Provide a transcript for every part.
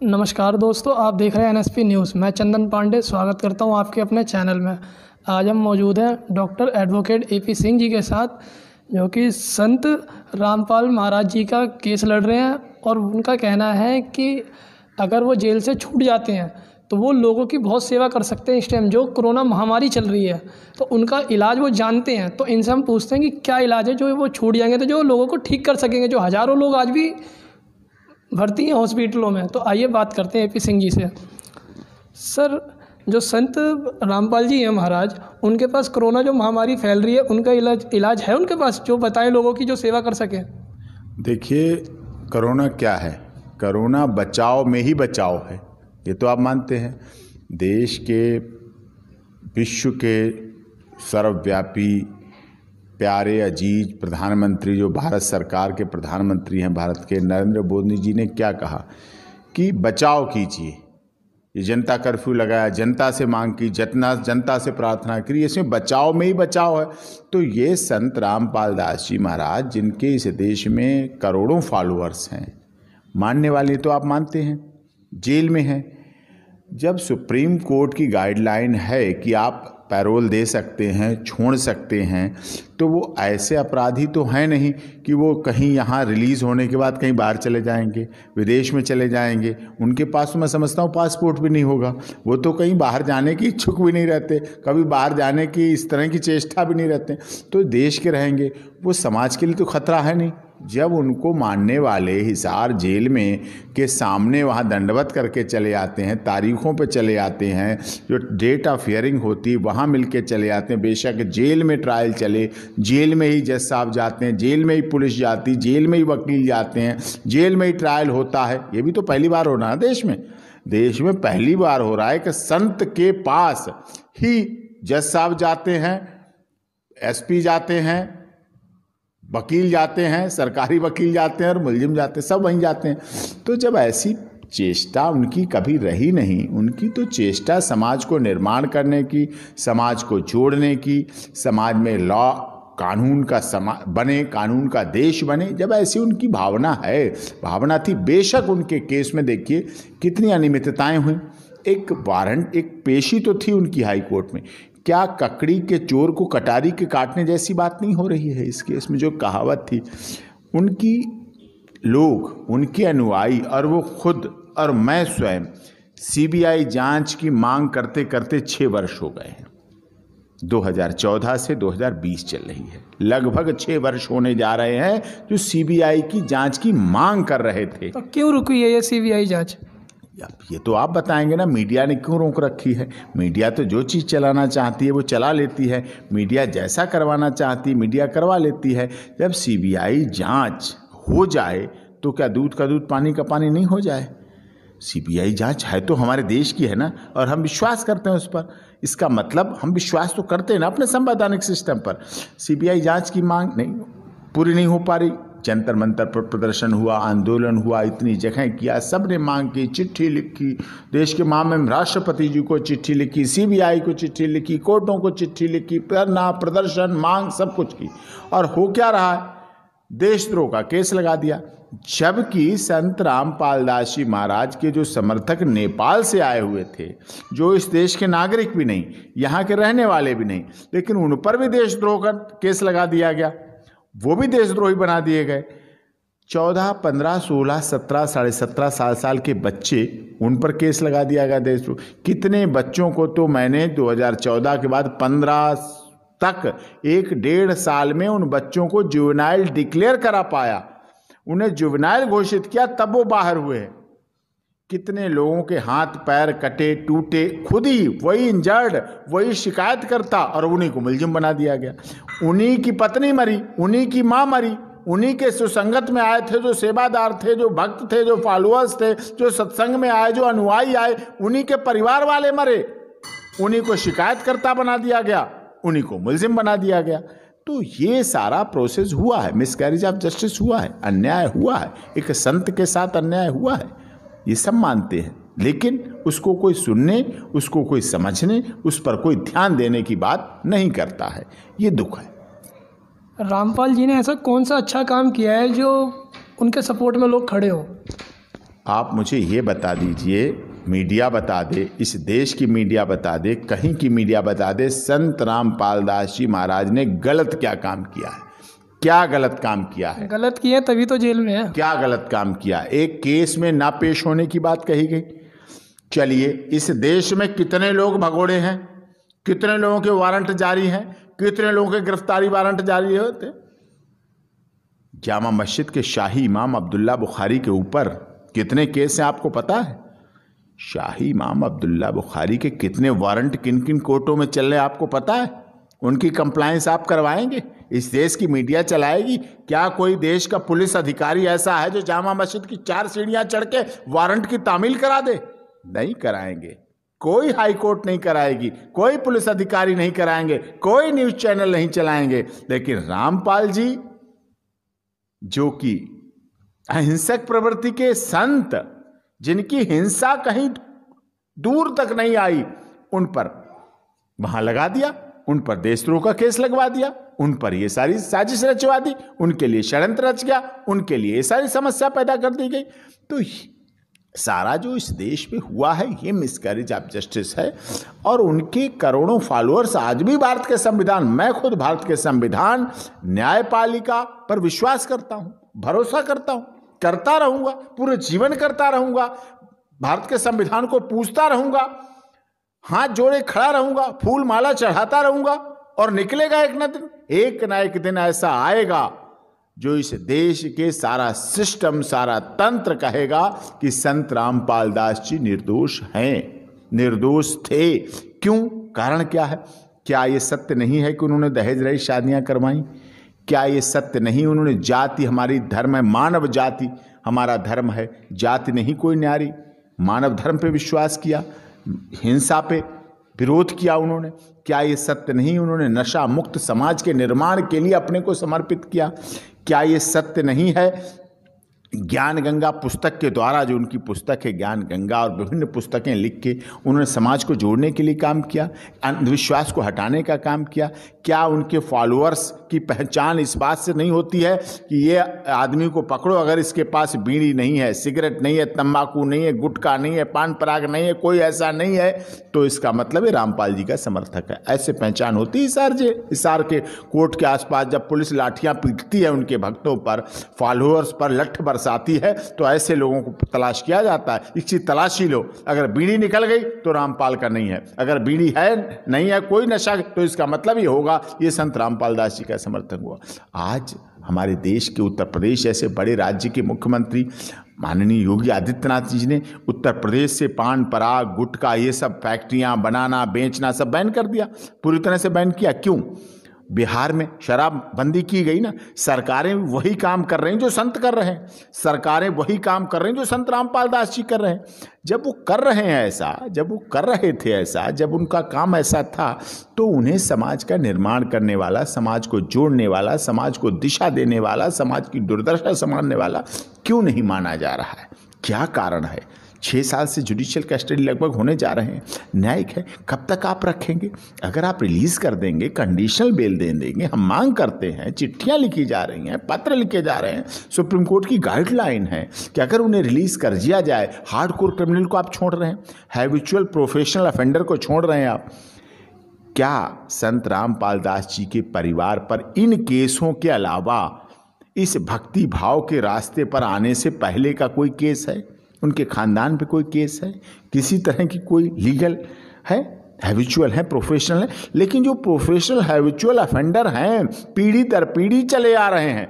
नमस्कार दोस्तों, आप देख रहे हैं एनएसपी न्यूज़। मैं चंदन पांडे स्वागत करता हूं आपके अपने चैनल में। आज हम मौजूद हैं doctor advocate AP Singh ji के साथ, जो कि संत रामपाल महाराज जी का केस लड़ रहे हैं। और उनका कहना है कि अगर वो जेल से छूट जाते हैं तो वो लोगों की बहुत सेवा कर सकते हैं। इस टाइम जो कोरोना महामारी चल रही है तो उनका इलाज वो जानते हैं। तो इनसे हम पूछते हैं कि क्या इलाज है जो वो छूट जाएंगे तो जो लोगों को ठीक कर सकेंगे, जो हज़ारों लोग आज भी भर्ती हैं हॉस्पिटलों में। तो आइए बात करते हैं एपी सिंह जी से। सर, जो संत रामपाल जी हैं महाराज, उनके पास कोरोना जो महामारी फैल रही है, उनका इलाज है उनके पास जो बताएं लोगों की, जो सेवा कर सके? देखिए, कोरोना क्या है? कोरोना बचाव में ही बचाव है, ये तो आप मानते हैं। देश के, विश्व के सर्वव्यापी प्यारे अजीज प्रधानमंत्री, जो भारत सरकार के प्रधानमंत्री हैं भारत के, नरेंद्र मोदी जी ने क्या कहा कि बचाव कीजिए। ये जनता कर्फ्यू लगाया, जनता से मांग की, जनता से प्रार्थना करी, इसमें बचाव में ही बचाव है। तो ये संत रामपाल दास जी महाराज, जिनके इस देश में करोड़ों फॉलोअर्स हैं, मानने वाले तो आप मानते हैं, जेल में हैं। जब सुप्रीम कोर्ट की गाइडलाइन है कि आप पैरोल दे सकते हैं, छोड़ सकते हैं, तो वो ऐसे अपराधी तो हैं नहीं कि वो कहीं यहाँ रिलीज़ होने के बाद कहीं बाहर चले जाएंगे, विदेश में चले जाएंगे। उनके पास तो मैं समझता हूँ पासपोर्ट भी नहीं होगा। वो तो कहीं बाहर जाने की इच्छुक भी नहीं रहते, कभी बाहर जाने की इस तरह की चेष्टा भी नहीं रहते। तो देश के रहेंगे, वो समाज के लिए तो खतरा है नहीं। जब उनको मानने वाले हिसार जेल में के सामने वहाँ दंडवत करके चले आते हैं, तारीखों पे चले आते हैं, जो डेट ऑफ हियरिंग होती वहाँ मिल के चले आते हैं। बेशक जेल में ट्रायल चले, जेल में ही जज साहब जाते हैं, जेल में ही पुलिस जाती, जेल में ही वकील जाते हैं, जेल में ही ट्रायल होता है। ये भी तो पहली बार हो रहा है देश में पहली बार हो रहा है कि संत के पास ही जज साहब जाते हैं, एसपी जाते हैं, वकील जाते हैं, सरकारी वकील जाते हैं और मुलजिम जाते हैं, सब वहीं जाते हैं। तो जब ऐसी चेष्टा उनकी कभी रही नहीं, उनकी तो चेष्टा समाज को निर्माण करने की, समाज को जोड़ने की, समाज में लॉ कानून का बने, कानून का देश बने, जब ऐसी उनकी भावना थी। बेशक उनके केस में देखिए कितनी अनियमितताएं हुई। एक वारंट, एक पेशी तो थी उनकी हाई कोर्ट में। क्या ककड़ी के चोर को कटारी के काटने जैसी बात नहीं हो रही है इस केस में? जो कहावत थी, उनकी लोग, उनके अनुयायी और वो खुद और मैं स्वयं सीबीआई जांच की मांग करते करते 6 वर्ष हो गए हैं। 2014 से 2020 चल रही है, लगभग 6 वर्ष होने जा रहे हैं जो सीबीआई की जांच की मांग कर रहे थे। तो क्यों रुकी है ये सीबीआई जांच? ये तो आप बताएंगे ना, मीडिया ने क्यों रोक रखी है? मीडिया तो जो चीज़ चलाना चाहती है वो चला लेती है, मीडिया जैसा करवाना चाहती है मीडिया करवा लेती है। जब सीबीआई जांच हो जाए तो क्या दूध का दूध पानी का पानी नहीं हो जाए? सीबीआई जांच है तो हमारे देश की है ना, और हम विश्वास करते हैं उस पर। इसका मतलब हम विश्वास तो करते हैं ना अपने संवैधानिक सिस्टम पर। सीबीआई जांच की मांग नहीं पूरी नहीं हो पा रही। जंतर मंतर पर प्रदर्शन हुआ, आंदोलन हुआ, इतनी जगह किया, सब ने मांग की, चिट्ठी लिखी, देश के माननीय राष्ट्रपति जी को चिट्ठी लिखी, सीबीआई को चिट्ठी लिखी, कोर्टों को चिट्ठी लिखी, धरना प्रदर्शन मांग सब कुछ की, और हो क्या रहा है? देशद्रोह का केस लगा दिया। जबकि संत रामपाल दास जी महाराज के जो समर्थक नेपाल से आए हुए थे, जो इस देश के नागरिक भी नहीं, यहाँ के रहने वाले भी नहीं, लेकिन उन पर भी देशद्रोह का केस लगा दिया गया, वो भी देशद्रोही बना दिए गए। 14, 15, 16, 17, 17.5 साल के बच्चे, उन पर केस लगा दिया गया देशद्रोह। कितने बच्चों को तो मैंने 2014 के बाद 15 तक 1-1.5 साल में उन बच्चों को जुवेनाइल डिक्लेयर करा पाया, उन्हें जुवेनाइल घोषित किया, तब वो बाहर हुए। कितने लोगों के हाथ पैर कटे टूटे, खुद ही वही इंजर्ड, वही शिकायत करता, और उन्हीं को मुलजिम बना दिया गया। उन्हीं की पत्नी मरी, उन्हीं की माँ मरी, उन्हीं के सुसंगत में आए थे, जो सेवादार थे, जो भक्त थे, जो फॉलोअर्स थे, जो सत्संग में आए, जो अनुयायी आए, उन्हीं के परिवार वाले मरे, उन्हीं को शिकायतकर्ता बना दिया गया, उन्हीं को मुलजिम बना दिया गया। तो ये सारा प्रोसेस हुआ है, मिसकैरेज ऑफ जस्टिस हुआ है, अन्याय हुआ है, एक संत के साथ अन्याय हुआ है, ये सब मानते हैं। लेकिन उसको कोई सुनने, उसको कोई समझने, उस पर कोई ध्यान देने की बात नहीं करता है। ये दुख है। रामपाल जी ने ऐसा कौन सा अच्छा काम किया है जो उनके सपोर्ट में लोग खड़े हों? आप मुझे ये बता दीजिए, मीडिया बता दे, इस देश की मीडिया बता दे, कहीं की मीडिया बता दे, संत रामपाल दास जी महाराज ने गलत क्या काम किया है? क्या गलत काम किया है? गलत किए तभी तो जेल में है। क्या गलत काम किया? एक केस में ना पेश होने की बात कही गई। चलिए, इस देश में कितने लोग भगोड़े हैं, कितने लोगों के वारंट जारी हैं, कितने लोगों के गिरफ्तारी वारंट जारी होते? जामा मस्जिद के शाही इमाम अब्दुल्ला बुखारी के ऊपर कितने केस हैं आपको पता है? शाही इमाम अब्दुल्ला बुखारी के कितने वारंट किन किन कोर्टों में चल रहे हैं आपको पता है? उनकी कंप्लायंस आप करवाएंगे? इस देश की मीडिया चलाएगी? क्या कोई देश का पुलिस अधिकारी ऐसा है जो जामा मस्जिद की 4 सीढ़ियां चढ़ के वारंट की तामील करा दे? नहीं कराएंगे। कोई हाई कोर्ट नहीं कराएगी, कोई पुलिस अधिकारी नहीं कराएंगे, कोई न्यूज चैनल नहीं चलाएंगे। लेकिन रामपाल जी, जो कि अहिंसक प्रवृत्ति के संत, जिनकी हिंसा कहीं दूर तक नहीं आई, उन पर वहां लगा दिया, उन पर देशद्रोह का केस लगवा दिया, उन पर ये सारी साजिश रचवा दी, उनके लिए षड्यंत्र रच गया, उनके लिए ये सारी समस्या पैदा कर दी गई। तो सारा जो इस देश में हुआ है ये मिसकैरेज ऑफ जस्टिस है। और उनके करोड़ों फॉलोअर्स आज भी भारत के संविधान, मैं खुद भारत के संविधान, न्यायपालिका पर विश्वास करता हूं, भरोसा करता हूं, करता रहूंगा, पूरे जीवन करता रहूंगा, भारत के संविधान को पूछता रहूंगा, हाथ जोड़े खड़ा रहूंगा, फूल माला चढ़ाता रहूंगा। और निकलेगा एक ना एक दिन ऐसा आएगा जो इस देश के सारा सिस्टम, सारा तंत्र कहेगा कि संत रामपाल दास जी निर्दोष हैं, निर्दोष थे। क्यों? कारण क्या है? क्या ये सत्य नहीं है कि उन्होंने दहेज रहित शादियां करवाई? क्या ये सत्य नहीं उन्होंने जाति, हमारी धर्म है, मानव जाति हमारा धर्म है, जाति नहीं कोई न्यारी, मानव धर्म पे विश्वास किया, हिंसा पे विरोध किया उन्होंने? क्या ये सत्य नहीं उन्होंने नशा मुक्त समाज के निर्माण के लिए अपने को समर्पित किया? क्या ये सत्य नहीं है ज्ञान गंगा पुस्तक के द्वारा, जो उनकी पुस्तक है ज्ञान गंगा, और विभिन्न पुस्तकें लिख के उन्होंने समाज को जोड़ने के लिए काम किया, अंधविश्वास को हटाने का काम किया? क्या उनके फॉलोअर्स की पहचान इस बात से नहीं होती है कि ये आदमी को पकड़ो, अगर इसके पास बीड़ी नहीं है, सिगरेट नहीं है, तंबाकू नहीं है, गुटखा नहीं है, पान पराग नहीं है, कोई ऐसा नहीं है, तो इसका मतलब है रामपाल जी का समर्थक है? ऐसे पहचान होती है हिसार के कोर्ट के आसपास जब पुलिस लाठियां पीटती है उनके भक्तों पर, फॉलोअर्स पर लठ बरसाती है, तो ऐसे लोगों को तलाश किया जाता है। इसकी तलाशी लो, अगर बीड़ी निकल गई तो रामपाल का नहीं है, अगर बीड़ी है नहीं है कोई नशा, तो इसका मतलब ये होगा ये संत रामपाल दास जी का समर्थक हुआ। आज हमारे देश के उत्तर प्रदेश जैसे बड़े राज्य के मुख्यमंत्री माननीय योगी आदित्यनाथ जी ने उत्तर प्रदेश से पान पराग गुटखा ये सब फैक्ट्रियां बनाना बेचना सब बैन कर दिया, पूरी तरह से बैन किया। क्यों? बिहार में शराब बंदी की गई ना, सरकारें वही काम कर रही हैं जो संत कर रहे हैं, सरकारें वही काम कर रही हैं जो संत रामपाल दास जी कर रहे हैं। जब वो कर रहे हैं ऐसा, जब वो कर रहे थे ऐसा, जब उनका काम ऐसा था, तो उन्हें समाज का निर्माण करने वाला, समाज को जोड़ने वाला, समाज को दिशा देने वाला, समाज की दुर्दशा संभालने वाला क्यों नहीं माना जा रहा है? क्या कारण है? 6 साल से जुडिशियल कस्टडी लगभग होने जा रहे हैं, न्यायिक है, कब तक आप रखेंगे? अगर आप रिलीज कर देंगे, कंडीशनल बेल दे देंगे, हम मांग करते हैं, चिट्ठियां लिखी जा रही हैं, पत्र लिखे जा रहे हैं, सुप्रीम कोर्ट की गाइडलाइन है कि अगर उन्हें रिलीज कर दिया जाए, हार्डकोर क्रिमिनल को आप छोड़ रहे हैं, हैबिचुअल प्रोफेशनल ऑफेंडर को छोड़ रहे हैं आप। क्या संत रामपाल दास जी के परिवार पर इन केसों के अलावा इस भक्ति भाव के रास्ते पर आने से पहले का कोई केस है? उनके खानदान पे कोई केस है? किसी तरह की कोई लीगल है? हैबिचुअल है, प्रोफेशनल है, लेकिन जो प्रोफेशनल हैबिचुअल ऑफेंडर हैं, पीढ़ी दर पीढ़ी चले आ रहे हैं,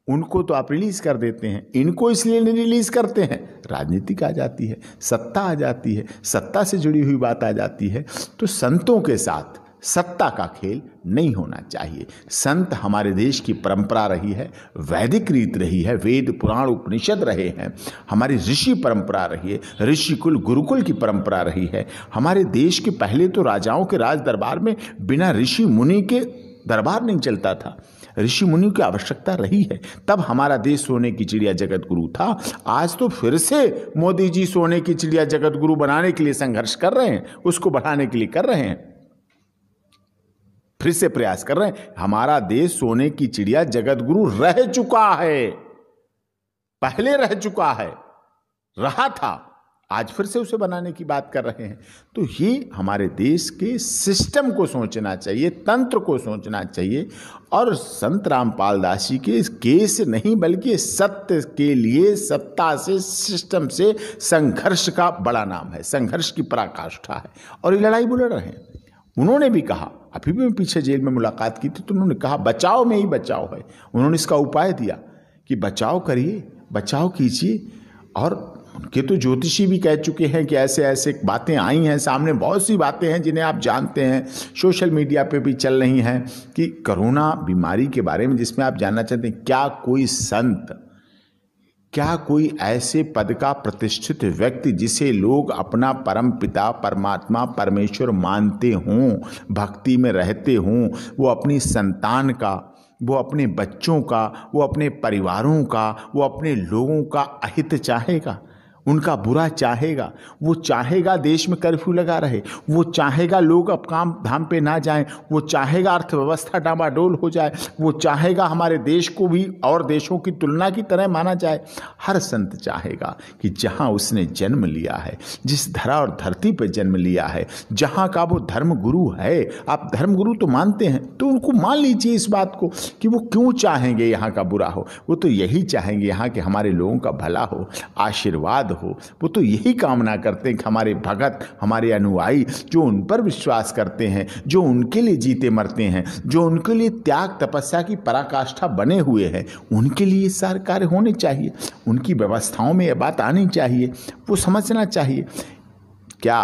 उनको तो आप रिलीज कर देते हैं, इनको इसलिए नहीं रिलीज करते हैं, राजनीतिक आ जाती है, सत्ता आ जाती है, सत्ता से जुड़ी हुई बात आ जाती है। तो संतों के साथ सत्ता का खेल नहीं होना चाहिए। संत हमारे देश की परंपरा रही है, वैदिक रीत रही है, वेद पुराण उपनिषद रहे हैं, हमारी ऋषि परंपरा रही है, ऋषिकुल गुरुकुल की परंपरा रही है। हमारे देश के पहले तो राजाओं के राज दरबार में बिना ऋषि मुनि के दरबार नहीं चलता था, ऋषि मुनि की आवश्यकता रही है, तब हमारा देश सोने की चिड़िया जगत गुरु था। आज तो फिर से मोदी जी सोने की चिड़िया जगत गुरु बनाने के लिए संघर्ष कर रहे हैं, उसको बढ़ाने के लिए कर रहे हैं, फिर से प्रयास कर रहे हैं। हमारा देश सोने की चिड़िया जगत गुरु रह चुका है, पहले रह चुका है। रहा था, आज फिर से उसे बनाने की बात कर रहे हैं। तो ये हमारे देश के सिस्टम को सोचना चाहिए, तंत्र को सोचना चाहिए। और संत रामपाल दास जी के केस नहीं बल्कि सत्य के लिए सत्ता से, सिस्टम से संघर्ष का बड़ा नाम है, संघर्ष की पराकाष्ठा है। और ये लड़ाई वो लड़ रहे हैं। उन्होंने भी कहा, अभी भी मैं पीछे जेल में मुलाकात की थी तो उन्होंने कहा बचाव में ही बचाव है। उन्होंने इसका उपाय दिया कि बचाव करिए, बचाव कीजिए। और उनके तो ज्योतिषी भी कह चुके हैं कि ऐसे ऐसे बातें आई हैं सामने, बहुत सी बातें हैं जिन्हें आप जानते हैं, सोशल मीडिया पे भी चल रही हैं कि कोरोना बीमारी के बारे में, जिसमें आप जानना चाहते हैं क्या कोई संत, क्या कोई ऐसे पद का प्रतिष्ठित व्यक्ति जिसे लोग अपना परम पिता, परमात्मा, परमेश्वर मानते हों, भक्ति में रहते हों, वो अपनी संतान का, वो अपने बच्चों का, वो अपने परिवारों का, वो अपने लोगों का अहित चाहेगा, उनका बुरा चाहेगा? वो चाहेगा देश में कर्फ्यू लगा रहे, वो चाहेगा लोग अब काम धाम पे ना जाएं, वो चाहेगा अर्थव्यवस्था डामाडोल हो जाए, वो चाहेगा हमारे देश को भी और देशों की तुलना की तरह माना जाए। हर संत चाहेगा कि जहाँ उसने जन्म लिया है, जिस धरा और धरती पर जन्म लिया है, जहाँ का वो धर्म गुरु है, आप धर्म गुरु तो मानते हैं तो उनको मान लीजिए इस बात को कि वो क्यों चाहेंगे यहाँ का बुरा हो। वो तो यही चाहेंगे यहाँ के हमारे लोगों का भला हो, आशीर्वाद हो। वो तो यही कामना करते हैं कि हमारे भगत, हमारे अनुयायी जो उन पर विश्वास करते हैं, जो उनके लिए जीते मरते हैं, जो उनके लिए त्याग तपस्या की पराकाष्ठा बने हुए हैं, उनके लिए सारे कार्य होने चाहिए। उनकी व्यवस्थाओं में यह बात आनी चाहिए, वो समझना चाहिए। क्या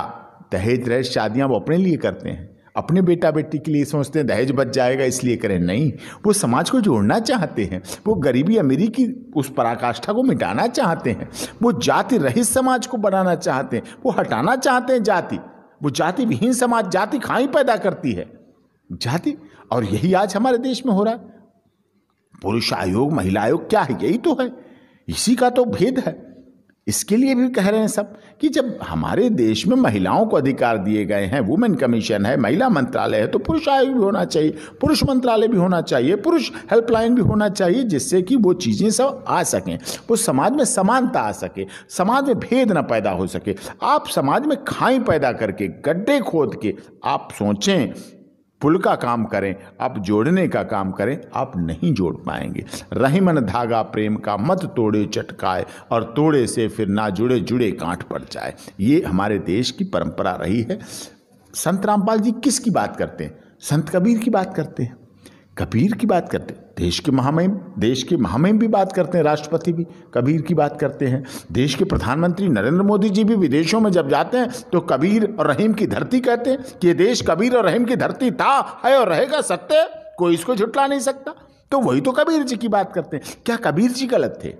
दहेज रहित शादियां वो अपने लिए करते हैं, अपने बेटा बेटी के लिए सोचते हैं दहेज बच जाएगा इसलिए करें? नहीं, वो समाज को जोड़ना चाहते हैं, वो गरीबी अमीरी की उस पराकाष्ठा को मिटाना चाहते हैं, वो जाति रहित समाज को बनाना चाहते हैं, वो हटाना चाहते हैं जाति, वो जाति विहीन समाज, जाति खाई पैदा करती है जाति। और यही आज हमारे देश में हो रहा है। पुरुष आयोग, महिला आयोग क्या है? यही तो है, इसी का तो भेद है। इसके लिए भी कह रहे हैं सब कि जब हमारे देश में महिलाओं को अधिकार दिए गए हैं, वुमेन कमीशन है, महिला मंत्रालय है, तो पुरुष आयोग भी होना चाहिए, पुरुष मंत्रालय भी होना चाहिए, पुरुष हेल्पलाइन भी होना चाहिए, जिससे कि वो चीज़ें सब आ सकें, वो समाज में समानता आ सके, समाज में भेद न पैदा हो सके। आप समाज में खाई पैदा करके, गड्ढे खोद के आप सोचें पुल का काम करें, आप जोड़ने का काम करें, आप नहीं जोड़ पाएंगे। रही मन धागा प्रेम का मत तोड़े चटकाए, और तोड़े से फिर ना जुड़े, जुड़े गांठ पड़ जाए। ये हमारे देश की परंपरा रही है। संत रामपाल जी किसकी बात करते हैं? संत कबीर की बात करते हैं, कबीर की बात करते हैं। देश के महामहिम भी बात करते हैं, राष्ट्रपति भी कबीर की बात करते हैं। देश के प्रधानमंत्री नरेंद्र मोदी जी भी विदेशों में जब जाते हैं तो कबीर और रहीम की धरती कहते हैं कि ये देश कबीर और रहीम की धरती था, है और रहेगा सत्य, कोई इसको झुठला नहीं सकता। तो वही तो कबीर जी की बात करते हैं। क्या कबीर जी गलत थे?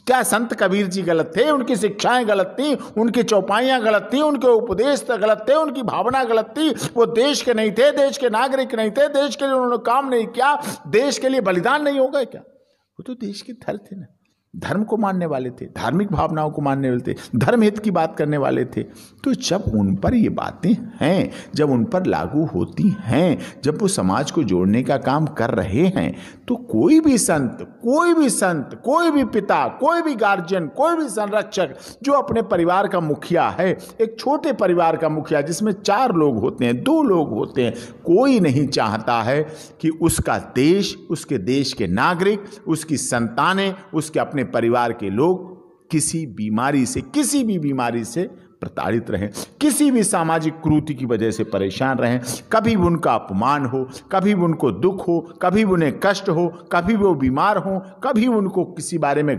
क्या संत कबीर जी गलत थे? उनकी शिक्षाएं गलत थी, उनकी चौपाइयां गलत थी, उनके उपदेश गलत थे, उनकी भावना गलत थी। वो देश के नहीं थे, देश के नागरिक नहीं थे, देश के लिए उन्होंने काम नहीं किया, देश के लिए बलिदान नहीं हो गए क्या? वो तो देश के धर थे ना, धर्म को मानने वाले थे, धार्मिक भावनाओं को मानने वाले थे, धर्म हित की बात करने वाले थे। तो जब उन पर ये बातें हैं, जब उन पर लागू होती हैं, जब वो समाज को जोड़ने का काम कर रहे हैं, तो कोई भी संत, कोई भी पिता, कोई भी गार्जियन, कोई भी संरक्षक जो अपने परिवार का मुखिया है, एक छोटे परिवार का मुखिया जिसमें 4 लोग होते हैं, 2 लोग होते हैं, कोई नहीं चाहता है कि उसका देश, उसके देश के नागरिक, उसकी संतानें, उसके अपने परिवार के लोग किसी बीमारी से, किसी भी बीमारी से प्रताड़ित रहें, किसी भी सामाजिक कुरीति की वजह से परेशान रहें। कभी भी उनका अपमान हो, कभी भी उनको दुख हो, कभी भी उन्हें कष्ट हो, कभी वो बीमार हो, कभी उनको किसी बारे में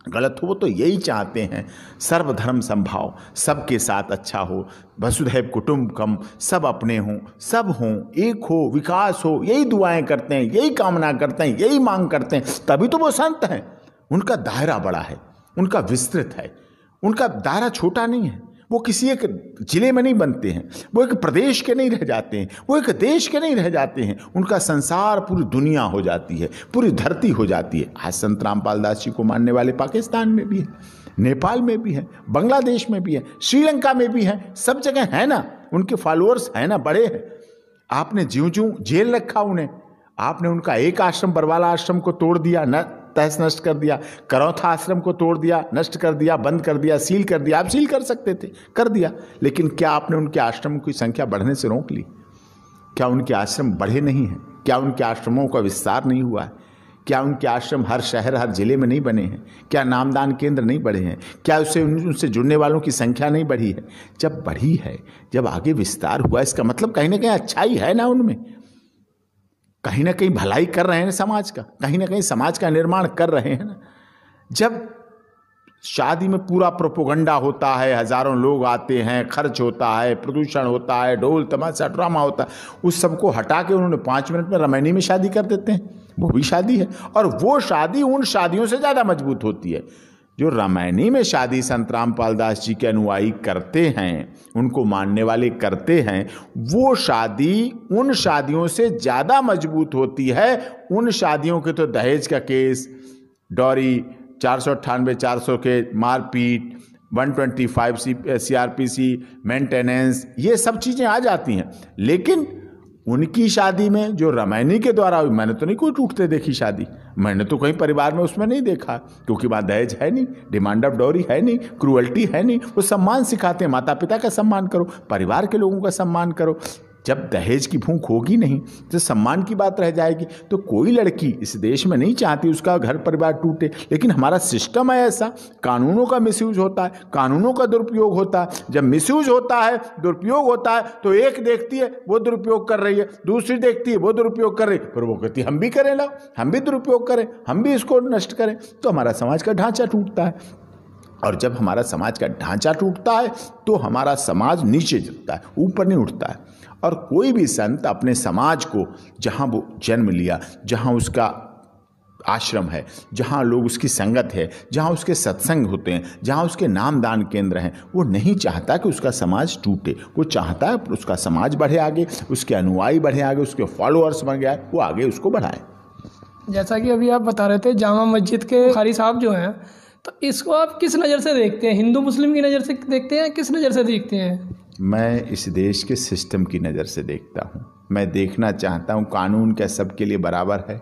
गलत हो। वो तो यही चाहते हैं सर्वधर्म संभाव, सबके साथ अच्छा हो, वसुधैव कुटुंबकम, सब अपने हों, सब हों, एक हो, विकास हो, यही दुआएं करते हैं, यही कामना करते हैं, यही मांग करते हैं। तभी तो वो संत हैं। उनका दायरा बड़ा है, उनका विस्तृत है, उनका दायरा छोटा नहीं है। वो किसी एक जिले में नहीं बनते हैं, वो एक प्रदेश के नहीं रह जाते हैं, वो एक देश के नहीं रह जाते हैं। उनका संसार पूरी दुनिया हो जाती है, पूरी धरती हो जाती है। आज संत रामपाल दास जी को मानने वाले पाकिस्तान में भी है, नेपाल में भी है, बांग्लादेश में भी है, श्रीलंका में भी है, सब जगह है ना। उनके फॉलोअर्स है ना, बड़े हैं। आपने ज्यों ज्यों जेल रखा उन्हें, आपने उनका एक आश्रम, बरवाला आश्रम को तोड़ दिया, न तहस नष्ट कर दिया, करौथा आश्रम को तोड़ दिया, नष्ट कर दिया, बंद कर दिया, सील कर दिया। आप सील कर सकते थे, कर दिया, लेकिन क्या आपने उनके आश्रमों की संख्या बढ़ने से रोक ली? क्या उनके आश्रम बढ़े नहीं हैं? क्या उनके आश्रमों का विस्तार नहीं हुआ है? क्या उनके आश्रम हर शहर हर जिले में नहीं बने हैं? क्या नामदान केंद्र नहीं बढ़े हैं? क्या उससे उनसे जुड़ने वालों की संख्या नहीं बढ़ी है? जब बढ़ी है, जब आगे विस्तार हुआ, इसका मतलब कहीं ना कहीं अच्छाई है ना उनमें, कहीं ना कहीं भलाई कर रहे हैं समाज का, कहीं ना कहीं समाज का निर्माण कर रहे हैं ना। जब शादी में पूरा प्रोपोगंडा होता है, हजारों लोग आते हैं, खर्च होता है, प्रदूषण होता है, ढोल तमाशा ड्रामा होता है, उस सबको हटा के उन्होंने 5 मिनट में रामायणी में शादी कर देते हैं। वो भी शादी है, और वो शादी उन शादियों से ज़्यादा मजबूत होती है जो रामायणी में शादी संत रामपाल दास जी के अनुयायी करते हैं, उनको मानने वाले करते हैं। वो शादी उन शादियों से ज़्यादा मजबूत होती है। उन शादियों के तो दहेज का केस, डॉरी, 498 400 के मारपीट, 125 CRPC, मेंटेनेंस, ये सब चीज़ें आ जाती हैं। लेकिन उनकी शादी में जो रामायणी के द्वारा हुई, मैंने तो नहीं कोई टूटते देखी शादी, मैंने तो कहीं परिवार में उसमें नहीं देखा, क्योंकि वहाँ दहेज है नहीं, डिमांड ऑफ डॉरी है नहीं, क्रूअल्टी है नहीं। वो सम्मान सिखाते हैं, माता पिता का सम्मान करो, परिवार के लोगों का सम्मान करो। जब दहेज की भूख होगी नहीं तो सम्मान की बात रह जाएगी। तो कोई लड़की इस देश में नहीं चाहती उसका घर परिवार टूटे, लेकिन हमारा सिस्टम है ऐसा, कानूनों का मिसयूज होता है, कानूनों का दुरुपयोग होता है। जब मिसयूज होता है, दुरुपयोग होता है, तो एक देखती है वो दुरुपयोग कर रही है, दूसरी देखती है वो दुरुपयोग कर रही है, फिर वो कहती है हम भी करें, लो हम भी दुरुपयोग करें, हम भी इसको नष्ट करें। तो हमारा समाज का ढांचा टूटता है, और जब हमारा समाज का ढांचा टूटता है तो हमारा समाज नीचे गिरता है, ऊपर नहीं उठता है। और कोई भी संत अपने समाज को, जहाँ वो जन्म लिया, जहाँ उसका आश्रम है, जहाँ लोग उसकी संगत है, जहाँ उसके सत्संग होते हैं, जहाँ उसके नामदान केंद्र हैं, वो नहीं चाहता कि उसका समाज टूटे। वो चाहता है उसका समाज बढ़े आगे, उसके अनुयायी बढ़े आगे, उसके फॉलोअर्स बन गए, वो आगे उसको बढ़ाए। जैसा कि अभी आप बता रहे थे जामा मस्जिद के बुखारी साहब जो हैं, तो इसको आप किस नज़र से देखते हैं? हिंदू मुस्लिम की नज़र से देखते हैं, किस नज़र से देखते हैं? मैं इस देश के सिस्टम की नज़र से देखता हूँ। मैं देखना चाहता हूँ कानून क्या सबके लिए बराबर है?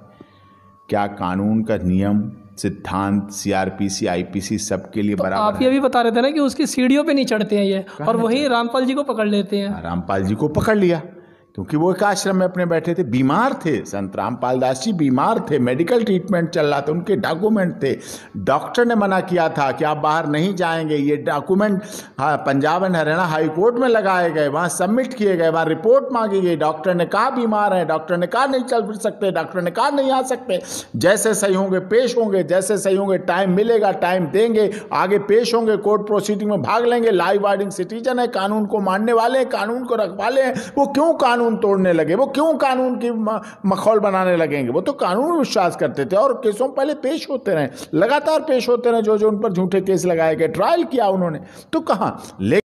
क्या कानून का नियम, सिद्धांत, CRPC, IPC सबके लिए तो बराबर आप ये भी बता रहे थे ना कि उसकी सीढ़ियों पे नहीं चढ़ते हैं ये, और वहीं रामपाल जी को पकड़ लेते हैं। रामपाल जी को पकड़ लिया क्योंकि वो एक आश्रम में अपने बैठे थे, बीमार थे। संत रामपाल दास जी बीमार थे, मेडिकल ट्रीटमेंट चल रहा था, उनके डॉक्यूमेंट थे। डॉक्टर ने मना किया था कि आप बाहर नहीं जाएंगे। ये document Punjab and Haryana high court में लगाए गए, वहाँ सबमिट किए गए, वहाँ रिपोर्ट मांगी गई। डॉक्टर ने कहा बीमार है, डॉक्टर ने कहा नहीं चल फिर सकते, डॉक्टर ने कहा नहीं आ सकते। जैसे सही होंगे पेश होंगे, जैसे सही होंगे टाइम मिलेगा, टाइम देंगे, आगे पेश होंगे, कोर्ट प्रोसीडिंग में भाग लेंगे। लाइव अबाइडिंग सिटीजन है, कानून को मानने वाले हैं, कानून को रखवाले हैं। वो क्यों कानून तोड़ने लगे? वो क्यों कानून की मखौल बनाने लगेंगे? वो तो कानून में विश्वास करते थे, और केसों पहले पेश होते रहे, लगातार पेश होते रहे, जो जो उन पर झूठे केस लगाए गए, ट्रायल किया उन्होंने। तो कहाँ